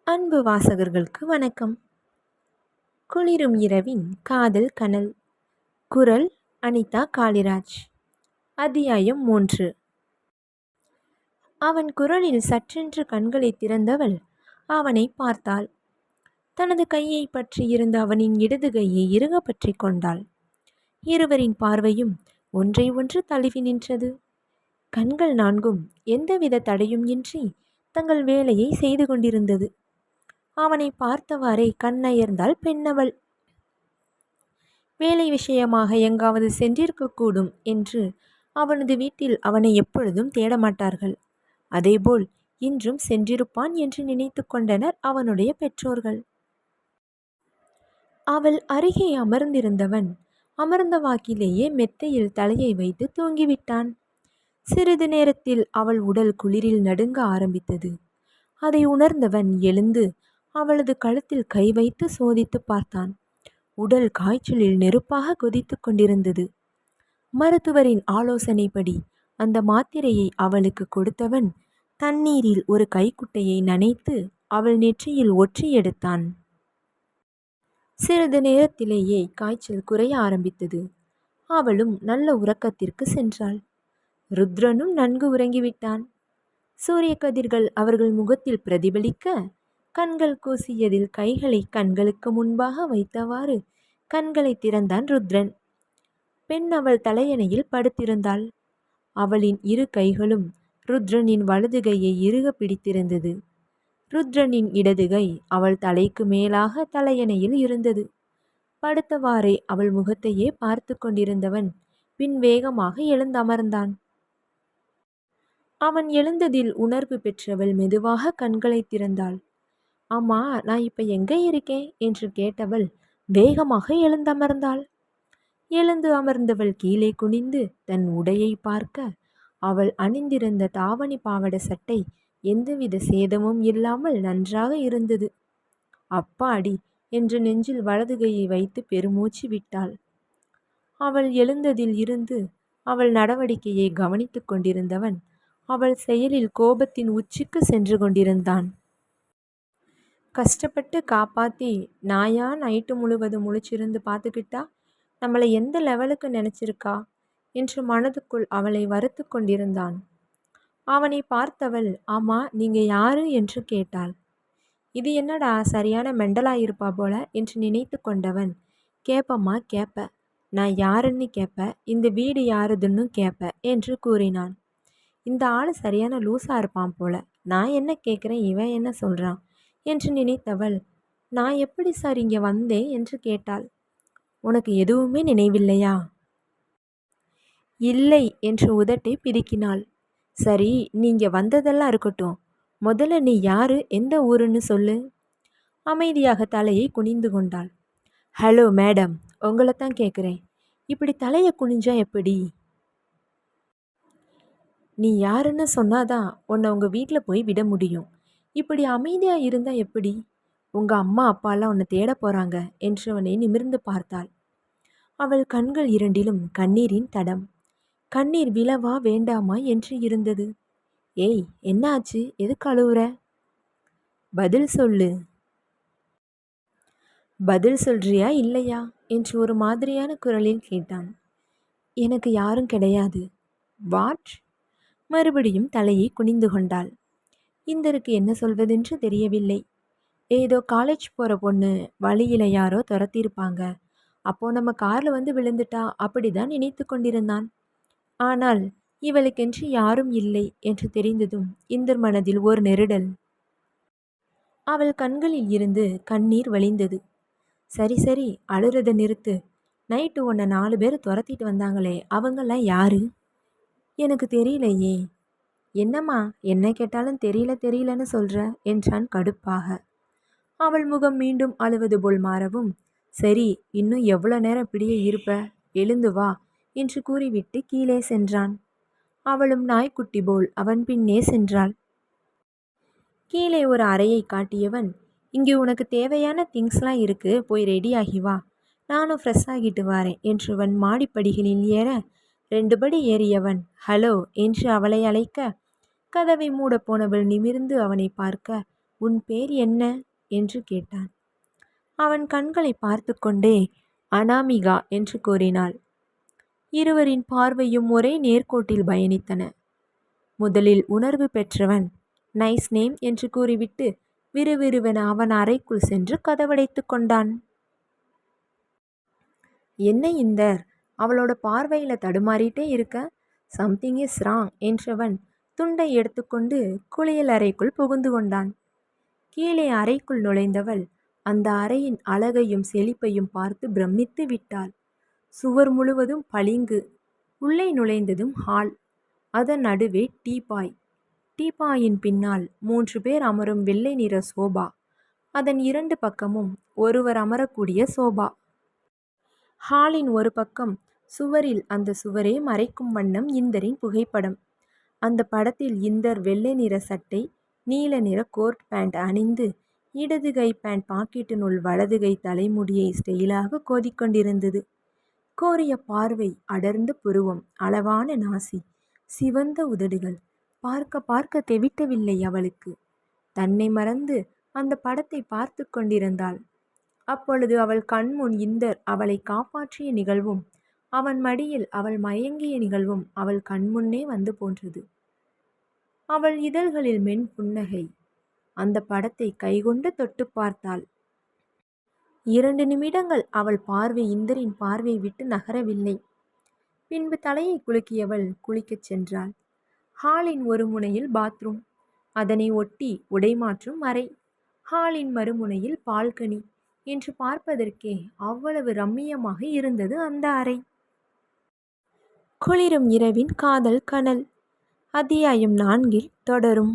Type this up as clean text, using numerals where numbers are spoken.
அன்பு வாசகர்களுக்கு வணக்கம். குளிரும் இரவின் காதல் கனல். குரல் அனிதா காளிராஜ். அத்தியாயம் 3. அவன் குரலில் சற்றென்று கண்களை திறந்தவள் அவனை பார்த்தாள். தனது கையை பற்றி இருந்த அவனின் இடது கையை இறுக பற்றி கொண்டாள். இருவரின் பார்வையும் ஒன்றை ஒன்று தழுவி நின்றது. கண்கள் நான்கும் எந்தவித தடையும் இன்றி தங்கள் வேலையை செய்து கொண்டிருந்தது. அவனை பார்த்தவாறே கண்ணயர்ந்தாள் பெண்ணவள். வேலை விஷயமாக எங்காவது சென்றிருக்கக்கூடும் என்று அவனது வீட்டில் அவனை எப்பொழுதும் தேடமாட்டார்கள். அதேபோல் இன்றும் சென்றிருப்பான் என்று நினைத்து கொண்டனர் அவனுடைய பெற்றோர்கள். அவள் அருகே அமர்ந்திருந்தவன் அமர்ந்த வாக்கிலேயே மெத்தையில் தலையை வைத்து தூங்கிவிட்டான். சிறிது நேரத்தில் அவள் உடல் குளிரில் நடுங்க ஆரம்பித்தது. அதை உணர்ந்தவன் எழுந்து அவளது கழுத்தில் கை வைத்து சோதித்து பார்த்தான். உடல் காய்ச்சலில் நெருப்பாக கொதித்து கொண்டிருந்தது. மருத்துவரின் ஆலோசனைப்படி அந்த மாத்திரையை அவளுக்கு கொடுத்தவன் தண்ணீரில் ஒரு கைக்குட்டையை நனைத்து அவள் நெற்றியில் ஒற்றி எடுத்தான். சிறிது நேரத்திலேயே காய்ச்சல் குறைய ஆரம்பித்தது. அவளும் நல்ல உறக்கத்திற்கு சென்றாள். ருத்ரனும் நன்கு உறங்கிவிட்டான். சூரிய கதிர்கள் அவர்கள் முகத்தில் பிரதிபலிக்க கண்கள் கூசியதில் கைகளை கண்களுக்கு முன்பாக வைத்தவாறு கண்களை திறந்தான் ருத்ரன். பெண் அவள் தலையணையில் படுத்திருந்தாள். அவளின் இரு கைகளும் ருத்ரனின் வலது கையை இறுக பிடித்திருந்தது. ருத்ரனின் இடது கை அவள் தலைக்கு மேலாக தலையணையில் இருந்தது. படுத்தவாறே அவள் முகத்தையே பார்த்து கொண்டிருந்தவன் பின் வேகமாக எழுந்தமர்ந்தான். அவன் எழுந்ததில் உணர்வு பெற்றவள் மெதுவாக கண்களை திறந்தாள். அம்மா, நான் இப்ப எங்கே இருக்கேன் என்று கேட்டவள் வேகமாக எழுந்தமர்ந்தாள். எழுந்து அமர்ந்தவள் கீழே குனிந்து தன் உடையை பார்க்க அவள் அணிந்திருந்த தாவணி பாவட சட்டை எந்தவித சேதமும் இல்லாமல் நன்றாக இருந்தது. அப்பாடி என்று நெஞ்சில் வலது கையை வைத்து பெருமூச்சு விட்டாள். அவள் எழுந்ததில் இருந்து அவள் நடவடிக்கையை கவனித்து கொண்டிருந்தவன் அவள் செயலில் கோபத்தின் உச்சிக்கு சென்று கொண்டிருந்தான். கஷ்டப்பட்டு காப்பாற்றி நாயா நைட்டு முழுவதும் முழிச்சிருந்து பார்த்துக்கிட்டா நம்மளை எந்த லெவலுக்கு நினச்சிருக்கா என்று மனதுக்குள் அவளை வறுத்து கொண்டிருந்தான். அவனை பார்த்தவள், ஆமா, நீங்கள் யாரு என்று கேட்டாள். இது என்னடா சரியான மெண்டலாயிருப்பா போல என்று நினைத்து கொண்டவன், கேப்பம்மா கேப்ப, நான் யாருன்னு கேப்ப, இந்த வீடு யாருதுன்னு கேப்ப என்று கூறினான். இந்த ஆள் சரியான லூஸா இருப்பான் போல, நான் என்ன கேட்குறேன், இவன் என்ன சொல்கிறான் என்று நினைத்தவள், நான் எப்படி சார் இங்கே வந்தேன் என்று கேட்டாள். உனக்கு எதுவுமே நினைவில்லையா? இல்லை என்று உதட்டை பிதுக்கினாள். சரி, நீங்க வந்ததெல்லாம் இருக்கட்டும், முதல்ல நீ யாரு, எந்த ஊருன்னு சொல்லு. அமைதியாக தலையை குனிந்து கொண்டாள். ஹலோ மேடம், உங்களைத்தான் கேட்குறேன். இப்படி தலையை குனிஞ்சா எப்படி? நீ யாருன்னு சொன்னாதான் உன்னை உங்கள் வீட்டில் போய் விட முடியும். இப்படி அமைதியாக இருந்தால் எப்படி? உங்கள் அம்மா அப்பாலாம் உன்னை தேட போகிறாங்க என்று அவனை நிமிர்ந்து பார்த்தாள். அவள் கண்கள் இரண்டிலும் கண்ணீரின் தடம். கண்ணீர் விழவா வேண்டாமா என்று இருந்தது. ஏய், என்ன ஆச்சு? எதுக்கு அழுவுற? பதில் சொல்லு. பதில் சொல்றியா இல்லையா என்று ஒரு மாதிரியான குரலில் கேட்டான். எனக்கு யாரும் கிடையாது. வாட்? மறுபடியும் தலையை குனிந்து கொண்டாள். இந்தருக்கு என்ன சொல்வதென்று தெரியவில்லை. ஏதோ காலேஜ் போகிற பொண்ணு வழியில் யாரோ துரத்தியிருப்பாங்க, அப்போது நம்ம காரில் வந்து விழுந்துட்டா அப்படிதான் நினைத்து கொண்டிருந்தான். ஆனால் இவளுக்கென்று யாரும் இல்லை என்று தெரிந்ததும் இந்தர் மனதில் ஒரு நெருடல். அவள் கண்களில் இருந்து கண்ணீர் வழிந்தது. சரி சரி, அழுறத நிறுத்து. நைட்டு உன்னை 4 பேர் துரத்திட்டு வந்தாங்களே, அவங்கெல்லாம் யாரு? எனக்கு தெரியலையே. என்னம்மா, என்ன கேட்டாலும் தெரியலன்னு சொல்கிற என்றான் கடுப்பாக. அவள் முகம் மீண்டும் அழுவது போல் மாறவும், சரி, இன்னும் எவ்வளோ நேரம் இப்படியே இருப்ப, எழுந்து வா என்று கூறிவிட்டு கீழே சென்றான். அவளும் நாய்க்குட்டி போல் அவன் பின்னே சென்றாள். கீழே ஒரு அறையை காட்டியவன், இங்கே உனக்கு தேவையான திங்ஸ்லாம் இருக்கு, போய் ரெடி ஆகி வா, நானும் ஃப்ரெஷ் ஆகிட்டு வரேன் என்றவன் மாடிப்படிகளில் ஏற 2 படி ஏறியவன் ஹலோ என்று அவளை அழைக்க, கதவை மூட போனவள் நிமிர்ந்து அவனை பார்க்க உன் பேர் என்ன என்று கேட்டான். அவன் கண்களை பார்த்து கொண்டே அனாமிகா என்று கூறினாள். இருவரின் பார்வையும் ஒரே நேர்கோட்டில் பயணித்தன. முதலில் உணர்வு பெற்றவன் நைஸ் நேம் என்று கூறிவிட்டு விறுவிறுவென அவன் அறைக்குள் சென்று கதவடைத்து கொண்டான். என்ன இந்தர், அவளோட பார்வையில தடுமாறிட்டே இருக்க, சம்திங் இஸ் ராங் என்றவன் துண்டை எடுத்துக்கொண்டு குளியல் அறைக்குள் புகுந்து கொண்டான். கீழே அறைக்குள் நுழைந்தவள் அந்த அறையின் அழகையும் செழிப்பையும் பார்த்து பிரமித்து விட்டாள். சுவர் முழுவதும் பளிங்கு. உள்ளே நுழைந்ததும் ஹால். அதன் நடுவே டீபாய். டீபாயின் பின்னால் 3 பேர் அமரும் வெள்ளை நிற சோபா. அதன் 2 பக்கமும் ஒருவர் அமரக்கூடிய சோபா. ஹாலின் ஒரு பக்கம் சுவரில் அந்த சுவரே மறைக்கும் வண்ணம் இந்தரின் புகைப்படம். அந்த படத்தில் இந்தர் வெள்ளை நிற சட்டை, நீல நிற கோட் பேண்ட் அணிந்து இடது கை பேண்ட் பாக்கெட்டினுள் வலது கை தலைமுடியை ஸ்டைலாக கோதிக்கொண்டிருந்தது. கோரிய பார்வை, அடர்ந்த புருவம், அளவான நாசி, சிவந்த உதடுகள் பார்க்க பார்க்க தெவிட்டவில்லை அவளுக்கு. தன்னை மறந்து அந்த படத்தை பார்த்து கொண்டிருந்தாள். அப்பொழுது அவள் கண்முன் இந்தர் அவளை காப்பாற்றிய நிகழ்வும் அவன் மடியில் அவள் மயங்கிய நிகழ்வும் அவள் கண்முன்னே வந்து போன்றது. அவள் இதழ்களில் மென் புன்னகை. அந்த படத்தை கைகொண்டு தொட்டு பார்த்தாள். 2 நிமிடங்கள் அவள் பார்வை இந்தரின் பார்வை விட்டு நகரவில்லை. பின்பு தலையை குலுக்கியவள் குளிக்கச் சென்றாள். ஹாலின் ஒரு முனையில் பாத்ரூம், அதனை ஒட்டி உடைமாற்றும் அறை, ஹாலின் மறுமுனையில் பால்கனி என்று பார்ப்பதற்கே அவ்வளவு ரம்மியமாக இருந்தது அந்த அறை. குளிரும் இரவின் காதல் கனல். அத்தியாயம் 4 தொடரும்.